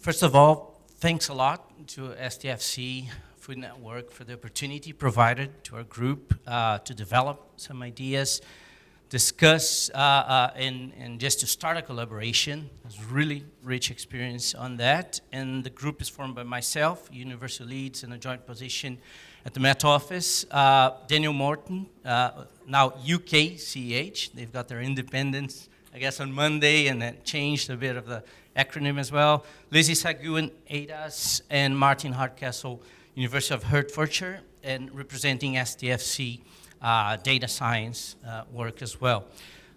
First of all, thanks a lot to STFC Food Network for the opportunity provided to our group to develop some ideas, discuss, and just to start a collaboration. It was really rich experience on that. And the group is formed by myself, Universal Leads, in a joint position at the Met Office. Daniel Morton, now UKCH. They've got their independence, I guess, on Monday, and that changed a bit of the acronym as well. Lizzie Saguin, ADAS, and Martin Hardcastle, University of Hertfordshire, and representing STFC data science work as well.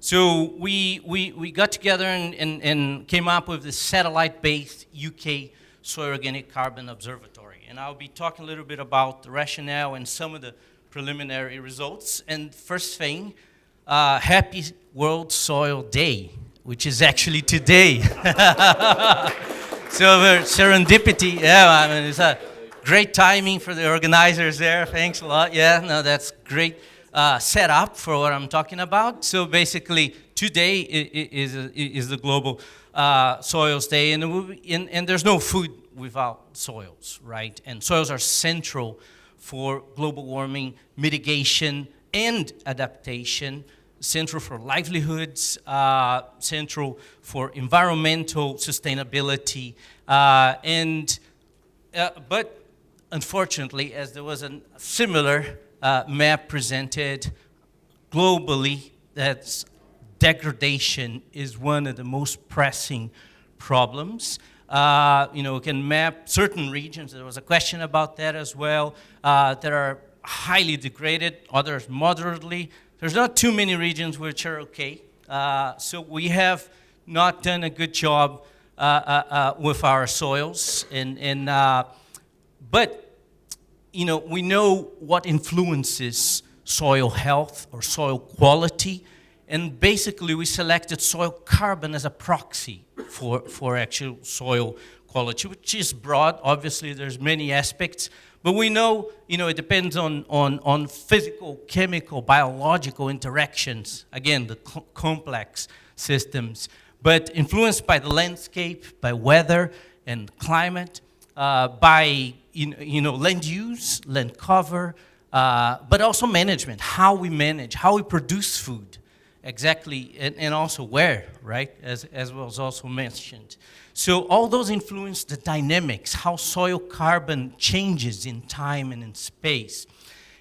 So we got together and came up with the satellite-based UK Soil Organic Carbon Observatory. And I'll be talking a little bit about the rationale and some of the preliminary results. And first thing, happy World Soil Day, which is actually today. So serendipity, yeah, I mean, it's a great timing for the organizers there. Thanks a lot. Yeah, no, that's great setup for what I'm talking about. So basically, today is the Global Soils Day, and there's no food without soils, right? And soils are central for global warming mitigation and adaptation, central for livelihoods, central for environmental sustainability, but unfortunately, as there was a similar map presented globally, that degradation is one of the most pressing problems. We can map certain regions. There was a question about that as well, that are highly degraded, others moderately. There's not too many regions which are okay. So we have not done a good job with our soils. But we know what influences soil health or soil quality. And basically, we selected soil carbon as a proxy for actual soil quality, which is broad. Obviously, there's many aspects. But we know, it depends on physical, chemical, biological interactions. Again, the complex systems. But influenced by the landscape, by weather and climate, by land use, land cover, but also management, how we manage, how we produce food. Exactly, and also where, right, as was also mentioned. So all those influence the dynamics, how soil carbon changes in time and in space.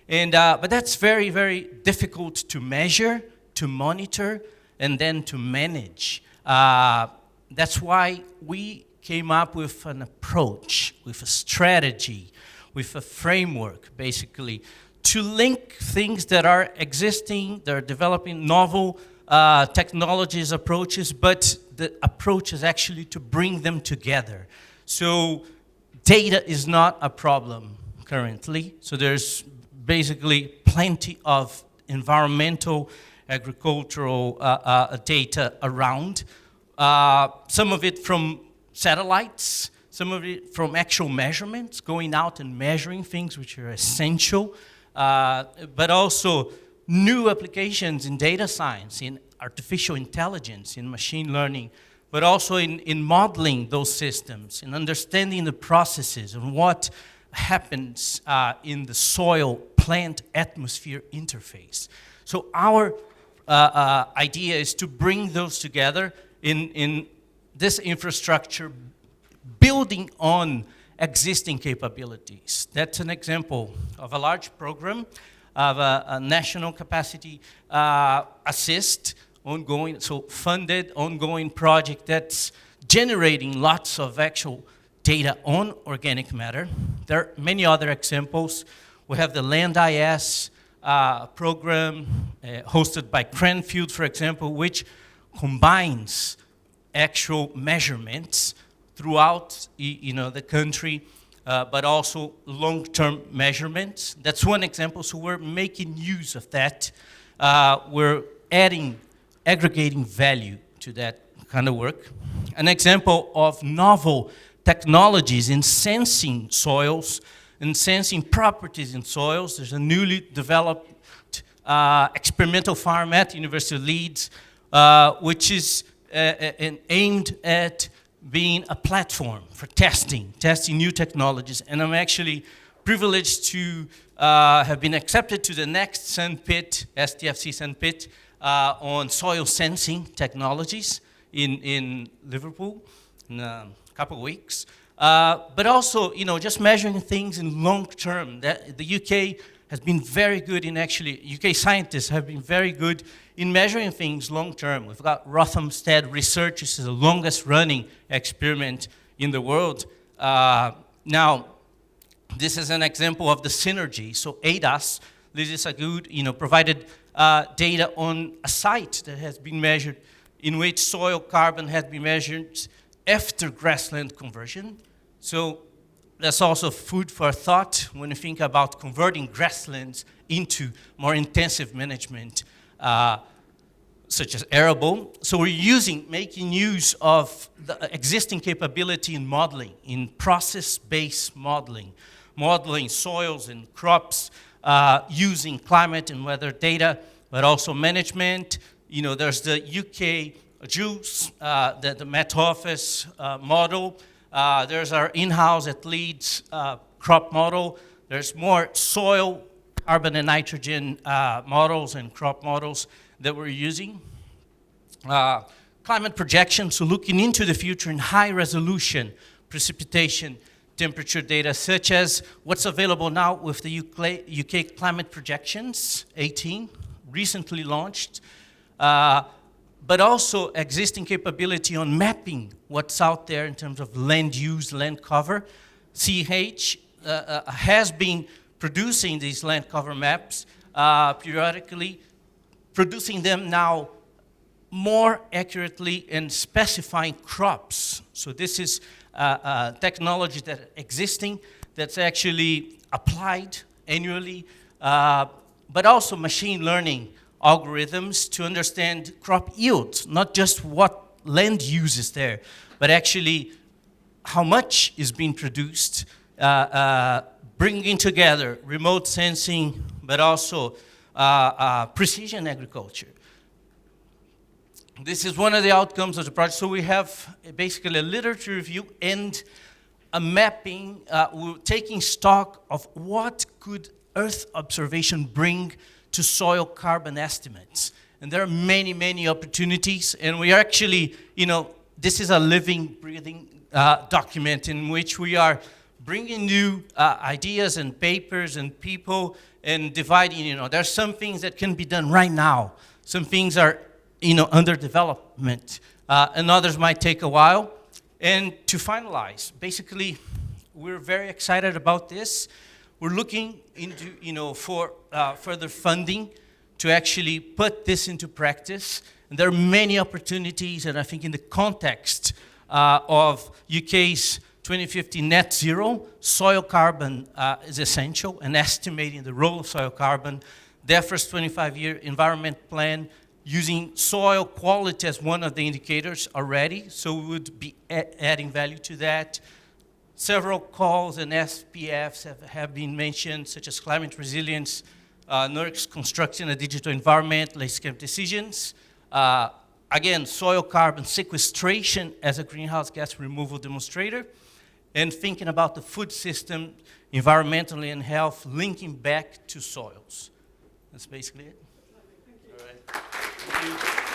But that's very, very difficult to measure, to monitor, and then to manage. That's why we came up with an approach, with a strategy, with a framework, basically, to link things that are existing, that are developing novel technologies, approaches, but the approach is actually to bring them together. So data is not a problem currently. So there's basically plenty of environmental, agricultural data around. Some of it from satellites, some of it from actual measurements, going out and measuring things which are essential. But also new applications in data science, in artificial intelligence, in machine learning, but also in modeling those systems, in understanding the processes and what happens in the soil-plant-atmosphere interface. So our idea is to bring those together in this infrastructure, building on existing capabilities. That's an example of a large program of a national capacity assist, ongoing, so funded, ongoing project that's generating lots of actual data on organic matter. There are many other examples. We have the LandIS program hosted by Cranfield, for example, which combines actual measurements throughout the country, but also long-term measurements. That's one example. So we're making use of that. We're aggregating value to that kind of work. An example of novel technologies in sensing soils and sensing properties in soils. There's a newly developed experimental farm at University of Leeds, which is aimed at being a platform for testing new technologies. And I'm actually privileged to have been accepted to the next Sandpit, STFC Sandpit, on soil sensing technologies in Liverpool in a couple of weeks. But also, just measuring things in long term. The UK has been very good in UK scientists have been very good in measuring things long term. We've got Rothamsted Research, which is the longest running experiment in the world. Now, this is an example of the synergy. So ADAS, this is a good, provided data on a site that has been measured in which soil carbon has been measured after grassland conversion. So that's also food for thought when you think about converting grasslands into more intensive management, such as arable. So we're making use of the existing capability in modeling, in process-based modeling soils and crops, using climate and weather data, but also management. There's the UK JUICE, the Met Office model. There's our in-house at Leeds crop model. There's more soil, carbon and nitrogen models and crop models that we're using. Climate projections, so looking into the future in high resolution precipitation temperature data, such as what's available now with the UK Climate Projections 18, recently launched, but also existing capability on mapping what's out there in terms of land use, land cover. CH has been producing these land cover maps periodically, producing them now more accurately and specifying crops. So this is technology that existing, that's actually applied annually, but also machine learning algorithms to understand crop yields, not just what land use is there, but actually how much is being produced, bringing together remote sensing, but also precision agriculture. This is one of the outcomes of the project. So we have basically a literature review and a mapping, we're taking stock of what could Earth observation bring to soil carbon estimates. And there are many, many opportunities, and we are actually, this is a living, breathing document in which we are bringing new ideas and papers and people and dividing, there's some things that can be done right now. Some things are, under development, and others might take a while. And to finalize, basically, we're very excited about this. We're looking into, for further funding to actually put this into practice. And there are many opportunities, and I think in the context of UK's 2050 net zero, soil carbon is essential, and estimating the role of soil carbon. DEFRA's 25-year environment plan, using soil quality as one of the indicators already, so we would be adding value to that. Several calls and SPFs have been mentioned, such as climate resilience, NERC's constructing a digital environment, landscape decisions. Again, soil carbon sequestration as a greenhouse gas removal demonstrator, and thinking about the food system, environmentally and health, linking back to soils. That's basically it. All right. Thank you.